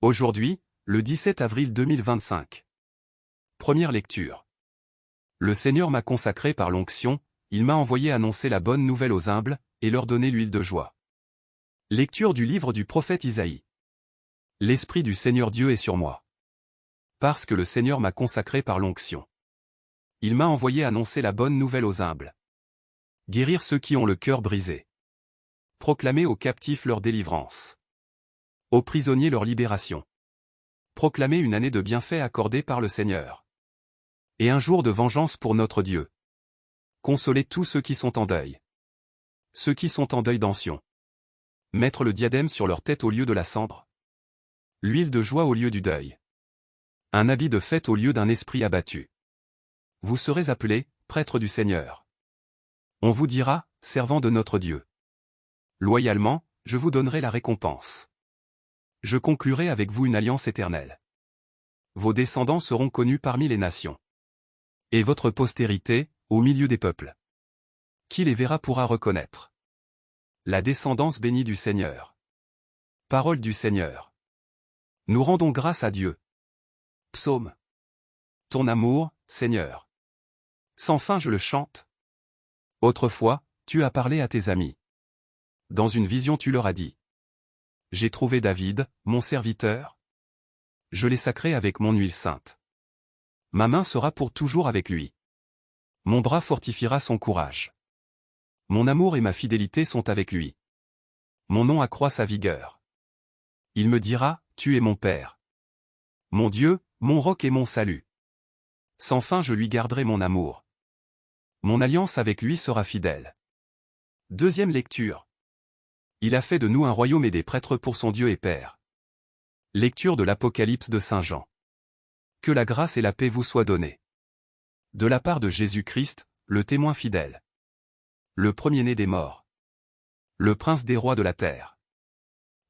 Aujourd'hui, le 17 avril 2025. Première lecture. Le Seigneur m'a consacré par l'onction, il m'a envoyé annoncer la bonne nouvelle aux humbles, et leur donner l'huile de joie. Lecture du livre du prophète Isaïe. L'Esprit du Seigneur Dieu est sur moi. Parce que le Seigneur m'a consacré par l'onction. Il m'a envoyé annoncer la bonne nouvelle aux humbles. Guérir ceux qui ont le cœur brisé. Proclamer aux captifs leur délivrance. Aux prisonniers leur libération. Proclamer une année de bienfaits accordée par le Seigneur. Et un jour de vengeance pour notre Dieu. Consoler tous ceux qui sont en deuil. Ceux qui sont en deuil d'Sion. Mettre le diadème sur leur tête au lieu de la cendre. L'huile de joie au lieu du deuil. Un habit de fête au lieu d'un esprit abattu. Vous serez appelés, prêtres du Seigneur. On vous dira, servants de notre Dieu. Loyalement, je vous donnerai la récompense. Je conclurai avec vous une alliance éternelle. Vos descendants seront connus parmi les nations. Et votre postérité, au milieu des peuples. Qui les verra pourra reconnaître. La descendance bénie du Seigneur. Parole du Seigneur. Nous rendons grâce à Dieu. Psaume. Ton amour, Seigneur. Sans fin je le chante. Autrefois, tu as parlé à tes amis. Dans une vision tu leur as dit. J'ai trouvé David, mon serviteur. Je l'ai sacré avec mon huile sainte. Ma main sera pour toujours avec lui. Mon bras fortifiera son courage. Mon amour et ma fidélité sont avec lui. Mon nom accroît sa vigueur. Il me dira, tu es mon Père. Mon Dieu, mon roc et mon salut. Sans fin je lui garderai mon amour. Mon alliance avec lui sera fidèle. Deuxième lecture. Il a fait de nous un royaume et des prêtres pour son Dieu et Père. Lecture de l'Apocalypse de Saint Jean. Que la grâce et la paix vous soient données. De la part de Jésus-Christ, le témoin fidèle. Le premier-né des morts. Le prince des rois de la terre.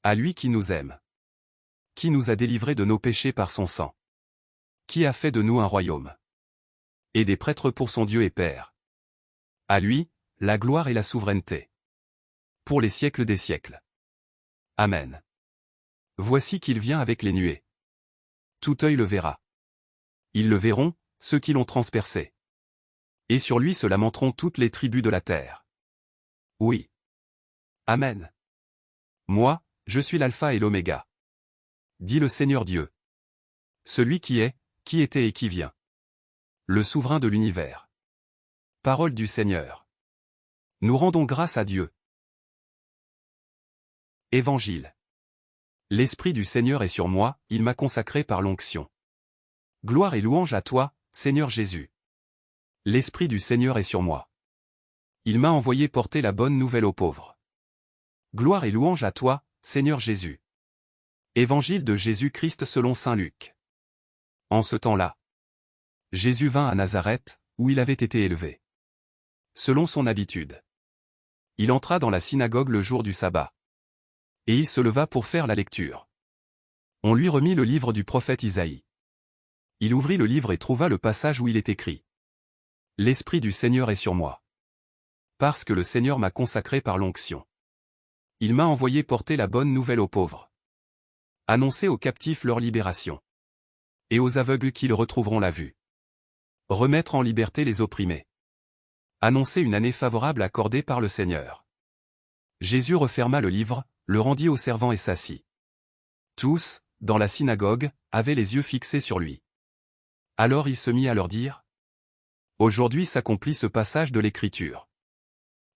À lui qui nous aime. Qui nous a délivrés de nos péchés par son sang. Qui a fait de nous un royaume. Et des prêtres pour son Dieu et Père. À lui, la gloire et la souveraineté. Pour les siècles des siècles. Amen. Voici qu'il vient avec les nuées. Tout œil le verra. Ils le verront, ceux qui l'ont transpercé. Et sur lui se lamenteront toutes les tribus de la terre. Oui. Amen. Moi, je suis l'alpha et l'oméga. Dit le Seigneur Dieu. Celui qui est, qui était et qui vient. Le souverain de l'univers. Parole du Seigneur. Nous rendons grâce à Dieu. Évangile. L'Esprit du Seigneur est sur moi, il m'a consacré par l'onction. Gloire et louange à toi, Seigneur Jésus. L'Esprit du Seigneur est sur moi. Il m'a envoyé porter la bonne nouvelle aux pauvres. Gloire et louange à toi, Seigneur Jésus. Évangile de Jésus-Christ selon saint Luc. En ce temps-là, Jésus vint à Nazareth, où il avait été élevé. Selon son habitude. Il entra dans la synagogue le jour du sabbat. Et il se leva pour faire la lecture. On lui remit le livre du prophète Isaïe. Il ouvrit le livre et trouva le passage où il est écrit. L'Esprit du Seigneur est sur moi. Parce que le Seigneur m'a consacré par l'onction. Il m'a envoyé porter la bonne nouvelle aux pauvres. Annoncer aux captifs leur libération. Et aux aveugles qu'ils retrouveront la vue. Remettre en liberté les opprimés. Annoncer une année favorable accordée par le Seigneur. Jésus referma le livre, le rendit aux servants et s'assit. Tous, dans la synagogue, avaient les yeux fixés sur lui. Alors il se mit à leur dire. Aujourd'hui s'accomplit ce passage de l'Écriture.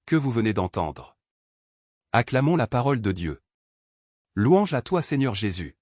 Que vous venez d'entendre. Acclamons la parole de Dieu. Louange à toi Seigneur Jésus.